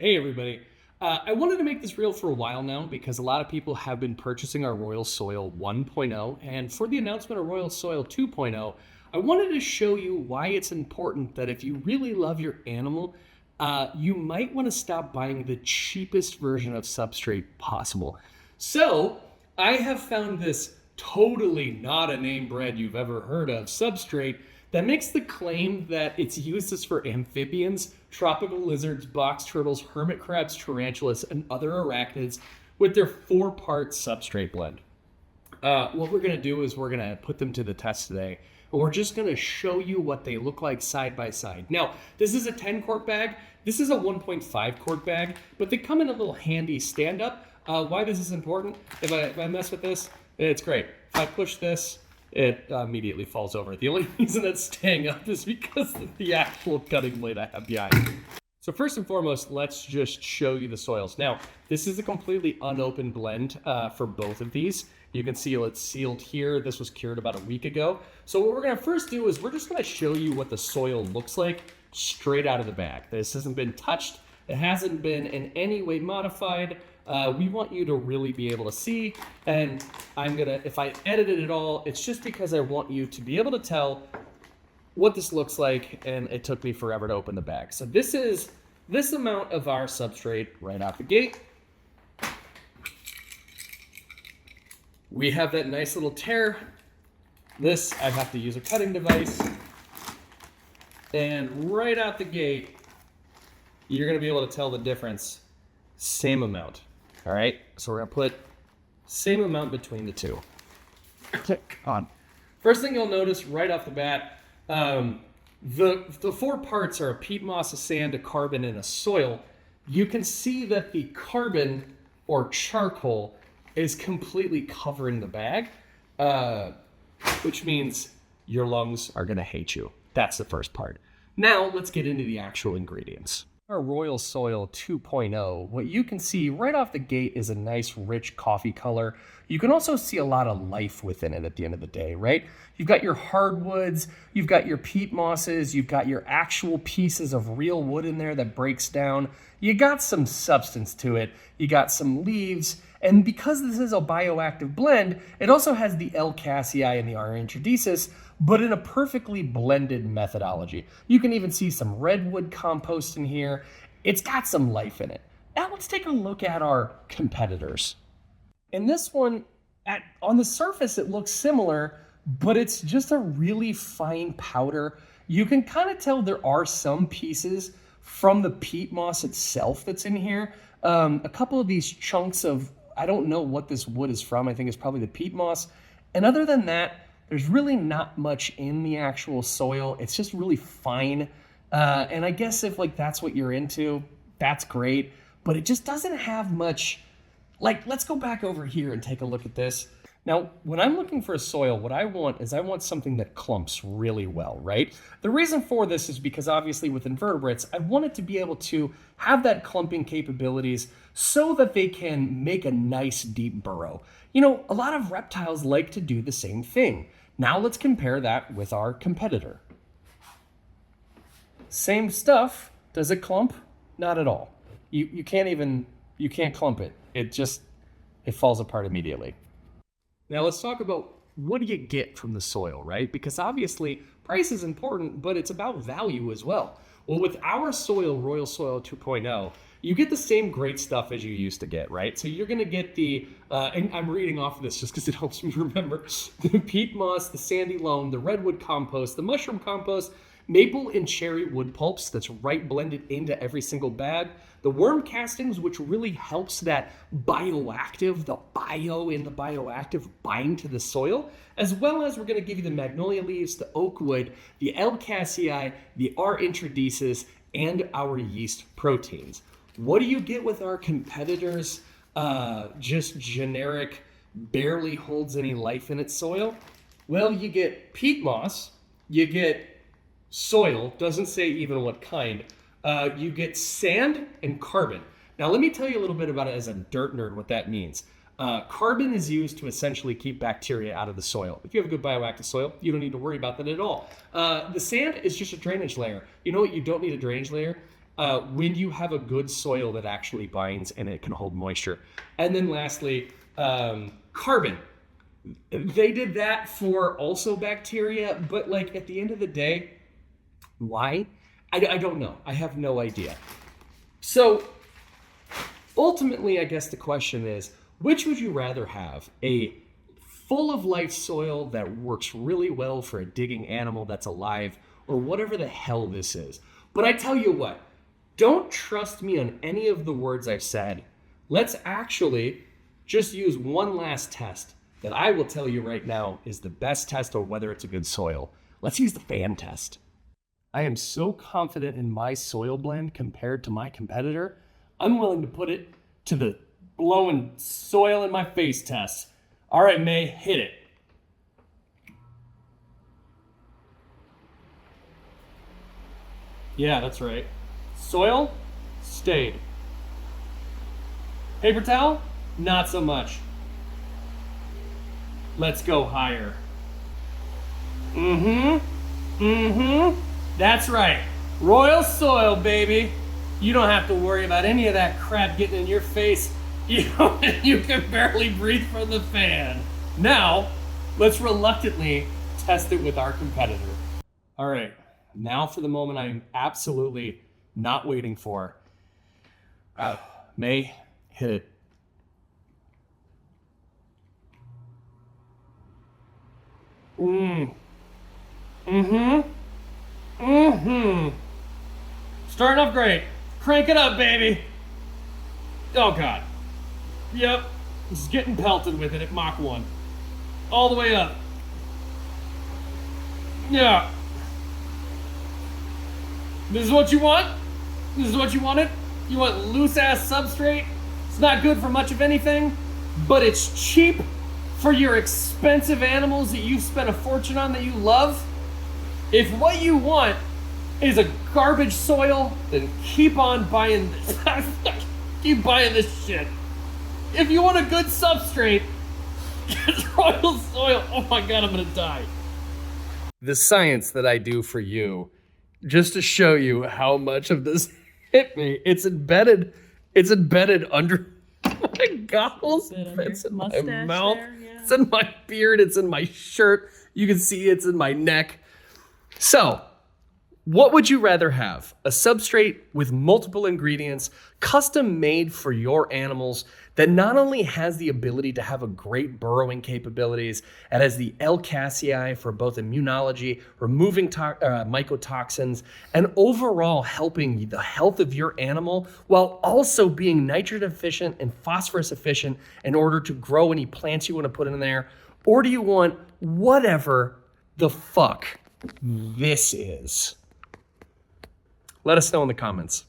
Hey everybody. I wanted to make this reel for a while now because a lot of people have been purchasing our Royal Soil 1.0, and for the announcement of Royal Soil 2.0, I wanted to show you why it's important that if you really love your animal, you might want to stop buying the cheapest version of substrate possible. So I have found this totally not a name brand you've ever heard of substrate that makes the claim that its uses for amphibians, tropical lizards, box turtles, hermit crabs, tarantulas, and other arachnids with their 4-part substrate blend. What we're going to do is we're going to put them to the test today. And we're just going to show you what they look like side by side. Now, this is a 10-quart bag. This is a 1.5-quart bag, but they come in a little handy stand-up. Why this is important, if I mess with this, it's great. If I push this, it immediately falls over. The only reason it's staying up is because of the actual cutting blade I have behind. So first and foremost, let's just show you the soils. Now, this is a completely unopened blend for both of these. You can see it's sealed here. This was cured about a week ago. So what we're gonna first do is we're just gonna show you what the soil looks like straight out of the bag. This hasn't been touched. It hasn't been in any way modified. We want you to really be able to see, and if I edited it all, it's just because I want you to be able to tell what this looks like, and it took me forever to open the bag. So this is this amount of our substrate right out the gate. We have that nice little tear. This, I have to use a cutting device, and right out the gate, you're gonna be able to tell the difference. Same amount. All right, so we're gonna put same amount between the two. Click on. First thing you'll notice right off the bat, the 4 parts are a peat moss, a sand, a carbon, and a soil. You can see that the carbon or charcoal is completely covering the bag, which means your lungs are gonna hate you. That's the first part. Now let's get into the actual ingredients. Our Royal Soil 2.0, what you can see right off the gate is a nice rich coffee color. You can also see a lot of life within it at the end of the day, right? You've got your hardwoods, you've got your peat mosses, you've got your actual pieces of real wood in there that breaks down. You got some substance to it, you got some leaves, and because this is a bioactive blend, it also has the L. Cassii and the R. introdecis, but in a perfectly blended methodology. You can even see some redwood compost in here. It's got some life in it. Now let's take a look at our competitors. In this one, on the surface, it looks similar, but it's just a really fine powder. You can kind of tell there are some pieces from the peat moss itself that's in here. A couple of these chunks of, I don't know what this wood is from. I think it's probably the peat moss. And other than that, there's really not much in the actual soil. It's just really fine. And I guess if that's what you're into, that's great. But it just doesn't have much. Let's go back over here and take a look at this. Now, when I'm looking for a soil, what I want is something that clumps really well, right? The reason for this is because obviously with invertebrates, I want it to be able to have that clumping capabilities so that they can make a nice deep burrow. You know, a lot of reptiles like to do the same thing. Now let's compare that with our competitor. Same stuff. Does it clump? Not at all. You can't clump it. It falls apart immediately. Now let's talk about what do you get from the soil, right? Because obviously price is important, but it's about value as well. Well, with our soil, Royal Soil 2.0, you get the same great stuff as you used to get, right? So you're gonna get the, and I'm reading off of this just because it helps me remember, the peat moss, the sandy loam, the redwood compost, the mushroom compost, maple and cherry wood pulps that's right blended into every single bag, the worm castings, which really helps that bioactive, the bio in the bioactive bind to the soil, as well as we're going to give you the magnolia leaves, the oak wood, the L. Cassii, the R. introdecis, and our yeast proteins. What do you get with our competitors? Just generic, barely holds any life in its soil? Well, you get peat moss, you get soil, doesn't say even what kind. You get sand and carbon. Now, let me tell you a little bit about it as a dirt nerd, what that means. Carbon is used to essentially keep bacteria out of the soil. If you have a good bioactive soil, you don't need to worry about that at all. The sand is just a drainage layer. You know what you don't need a drainage layer? when you have a good soil that actually binds and it can hold moisture. And then lastly, carbon. They did that for also bacteria, but like at the end of the day, why? I don't know. I have no idea. So ultimately, I guess the question is, which would you rather have? A full of life soil that works really well for a digging animal that's alive, or whatever the hell this is? But I tell you what, don't trust me on any of the words I've said. Let's actually just use one last test that I will tell you right now is the best test of whether it's a good soil. Let's use the fan test. I am so confident in my soil blend compared to my competitor, I'm willing to put it to the blowing soil in my face test. All right, May, hit it. Yeah, that's right. Soil, stayed. Paper towel, not so much. Let's go higher. That's right. Royal soil, baby. You don't have to worry about any of that crap getting in your face. You can barely breathe from the fan. Now, let's reluctantly test it with our competitor. All right, now for the moment I'm absolutely not waiting for. May, hit it. Starting off great. Crank it up, baby. Oh, God. Yep. Just getting pelted with it at Mach 1. All the way up. Yeah. This is what you want? This is what you wanted? You want loose-ass substrate? It's not good for much of anything, but it's cheap for your expensive animals that you've spent a fortune on that you love. If what you want is a garbage soil, then keep on buying this. Keep buying this shit. If you want a good substrate, get royal soil. Oh my God, I'm gonna die. The science that I do for you, just to show you how much of this hit me, it's embedded under my goggles. It's in my mouth. There, yeah. It's in my beard. It's in my shirt. You can see it's in my neck. So, what would you rather have? A substrate with multiple ingredients, custom made for your animals, that not only has the ability to have a great burrowing capabilities, it has the L-Casei for both immunology, removing mycotoxins, and overall helping the health of your animal, while also being nitrogen efficient and phosphorus efficient in order to grow any plants you want to put in there? Or do you want whatever the fuck this is? Let us know in the comments.